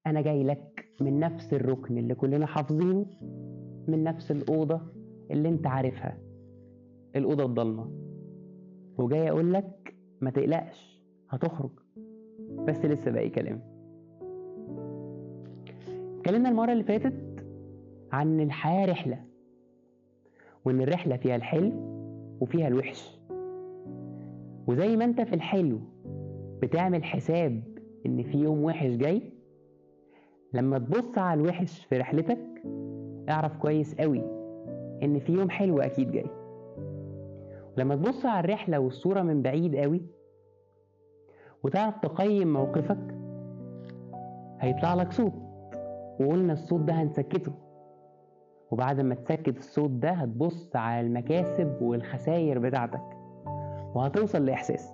أنا جاي لك من نفس الركن اللي كلنا حافظينه، من نفس الأوضة اللي أنت عارفها، الأوضة الضلمة، وجاي أقول لك ما تقلقش هتخرج، بس لسه باقي كلام. اتكلمنا المرة اللي فاتت عن الحياة رحلة، وإن الرحلة فيها الحلو وفيها الوحش، وزي ما أنت في الحلو بتعمل حساب إن في يوم وحش جاي، لما تبص على الوحش في رحلتك اعرف كويس قوي إن في يوم حلو أكيد جاي. لما تبص على الرحلة والصورة من بعيد قوي وتعرف تقيم موقفك، هيطلع لك صوت، وقلنا الصوت ده هنسكته، وبعد ما تسكت الصوت ده هتبص على المكاسب والخسائر بتاعتك، وهتوصل لإحساس،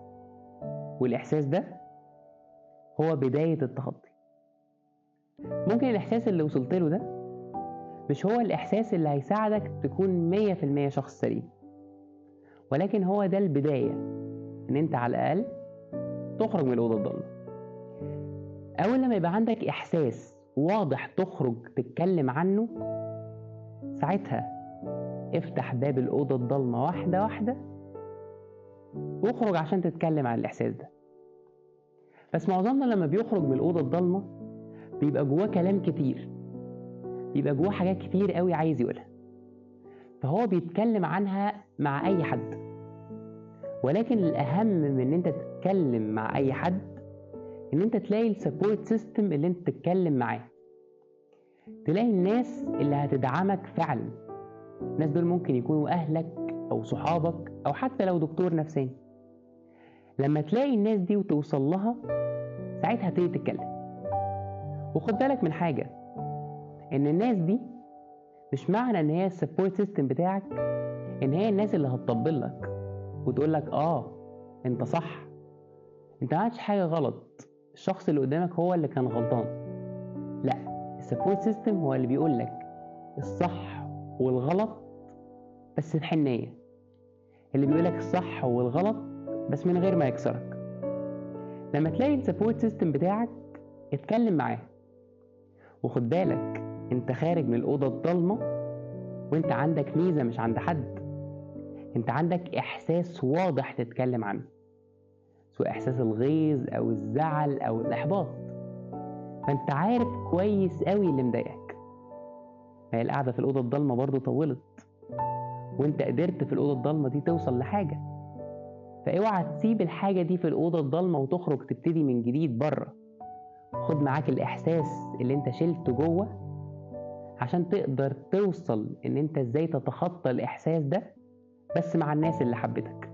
والإحساس ده هو بداية التخطي. ممكن الإحساس اللي وصلت له ده مش هو الإحساس اللي هيساعدك تكون 100% شخص سليم، ولكن هو ده البداية، إن أنت على الأقل تخرج من الأوضة الضلمة. أول لما يبقى عندك إحساس واضح تخرج تتكلم عنه، ساعتها افتح باب الأوضة الضلمة واحدة واحدة واخرج عشان تتكلم عن الإحساس ده. بس معظمنا لما بيخرج من الأوضة الضلمة بيبقى جواه كلام كتير، بيبقى جواه حاجات كتير قوي عايز يقولها، فهو بيتكلم عنها مع أي حد. ولكن الأهم من إن أنت تتكلم مع أي حد إن أنت تلاقي السبورت سيستم اللي أنت تتكلم معاه، تلاقي الناس اللي هتدعمك فعلا. الناس دول ممكن يكونوا أهلك أو صحابك أو حتى لو دكتور نفساني. لما تلاقي الناس دي وتوصل لها، ساعتها تبتدي تتكلم. وخد بالك من حاجة، إن الناس دي مش معنى إن هي السبورت سيستم بتاعك إن هي الناس اللي هتطبل لك وتقول لك أنت صح، أنت ما عملتش حاجة غلط، الشخص اللي قدامك هو اللي كان غلطان. لا، السبورت سيستم هو اللي بيقول لك الصح والغلط بس بحنية، اللي بيقول لك الصح والغلط بس من غير ما يكسرك. لما تلاقي السبورت سيستم بتاعك اتكلم معاه، وخد بالك انت خارج من الأوضة الضلمة وانت عندك ميزة مش عند حد، انت عندك إحساس واضح تتكلم عنه، سواء إحساس الغيظ أو الزعل أو الإحباط، فانت عارف كويس قوي اللي مضايقك. ما هي القعدة في الأوضة الضلمة برضو طولت، وانت قدرت في الأوضة الضلمة دي توصل لحاجة، فاوعى تسيب الحاجة دي في الأوضة الضلمة وتخرج تبتدي من جديد بره. خد معاك الإحساس اللي انت شلته جوه عشان تقدر توصل ان انت ازاي تتخطى الإحساس ده، بس مع الناس اللي حبتك.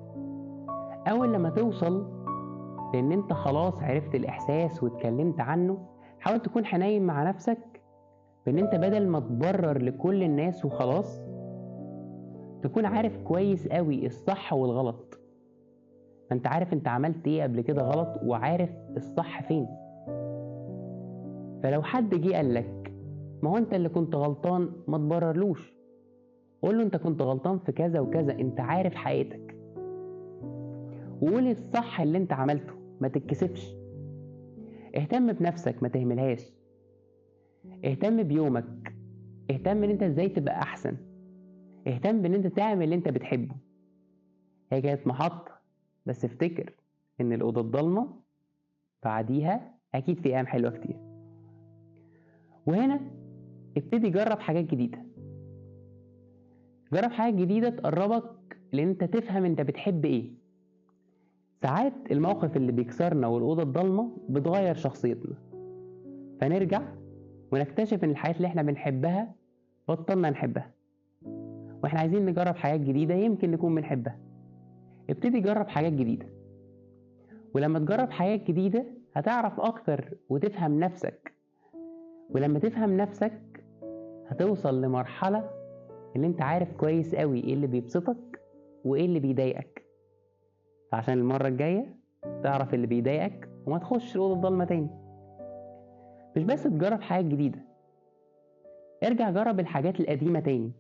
أول لما توصل لان انت خلاص عرفت الإحساس واتكلمت عنه، حاول تكون حنين مع نفسك، بان انت بدل ما تبرر لكل الناس وخلاص، تكون عارف كويس قوي الصح والغلط. فانت عارف انت عملت ايه قبل كده غلط، وعارف الصح فين. فلو حد جه قالك ما هو انت اللي كنت غلطان، ما تبررلوش، قول له انت كنت غلطان في كذا وكذا، انت عارف حقيقتك، وقول الصح اللي انت عملته، ما تتكسفش. اهتم بنفسك، ما تهملهاش، اهتم بيومك، اهتم ان انت ازاي تبقى احسن، اهتم بان انت تعمل اللي انت بتحبه. هي كانت محطة، بس افتكر ان الأوضة الضلمة بعديها اكيد في ايام حلوة كتير. وهنا ابتدي جرب حاجات جديدة، جرب حاجات جديدة تقربك لان انت تفهم انت بتحب ايه. ساعات الموقف اللي بيكسرنا والأوضة الضلمة بتغير شخصيتنا، فنرجع ونكتشف ان الحاجات اللي احنا بنحبها بطلنا نحبها، واحنا عايزين نجرب حاجات جديدة يمكن نكون بنحبها. ابتدي جرب حاجات جديدة، ولما تجرب حاجات جديدة هتعرف اكتر وتفهم نفسك، ولما تفهم نفسك هتوصل لمرحلة اللي انت عارف كويس قوي ايه اللي بيبسطك وايه اللي بيضايقك، عشان المرة الجاية تعرف اللي بيضايقك وما تخش الأوضة الضلمة تاني. مش بس تجرب حاجات جديدة، ارجع جرب الحاجات القديمة تاني،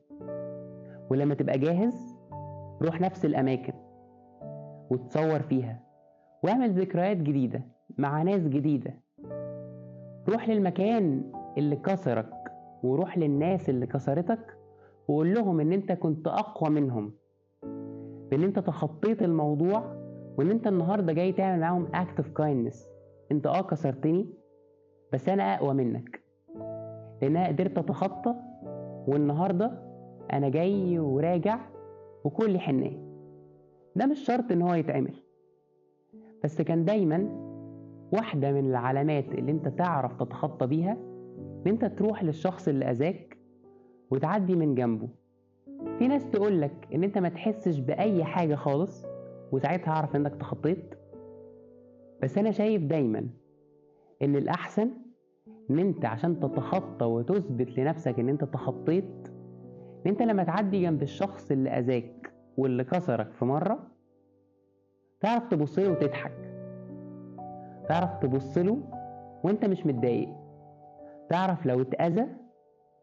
ولما تبقى جاهز روح نفس الأماكن وتصور فيها، واعمل ذكريات جديدة مع ناس جديدة، روح للمكان اللي كسرك وروح للناس اللي كسرتك وقول لهم ان انت كنت اقوى منهم، بان انت تخطيت الموضوع، وان انت النهارده جاي تعمل معاهم act of kindness. انت كسرتني بس انا اقوى منك، لان انا قدرت اتخطى، والنهارده انا جاي وراجع وكل حنيه. ده مش شرط ان هو يتعمل، بس كان دايما واحده من العلامات اللي انت تعرف تتخطى بيها ان انت تروح للشخص اللي اذاك وتعدي من جنبه. في ناس تقولك ان انت ما تحسش باي حاجه خالص وساعتها اعرف انك تخطيت، بس انا شايف دايما ان الاحسن ان انت عشان تتخطى وتثبت لنفسك ان انت تخطيت، ان انت لما تعدي جنب الشخص اللي اذاك واللي كسرك في مره تعرف تبصله وتضحك، تعرف تبصله وانت مش متضايق، تعرف لو اتأذى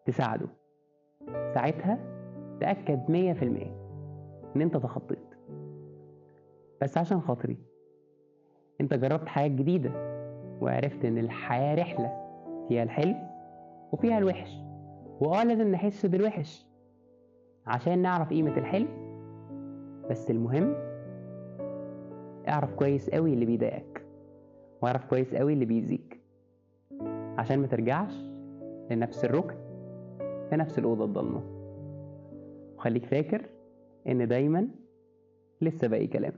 تساعده. ساعتها تأكد 100% ان انت تخطيت. بس عشان خاطري انت جربت حاجات جديدة وعرفت ان الحياة رحلة فيها الحلو وفيها الوحش، لازم نحس بالوحش عشان نعرف قيمة الحلو. بس المهم اعرف كويس قوي اللي بيضايقك واعرف كويس قوي اللي بيأذيك، عشان ما ترجعش لنفس الركن في نفس الأوضة الضلمة. وخليك فاكر ان دايما لسه باقي كلام.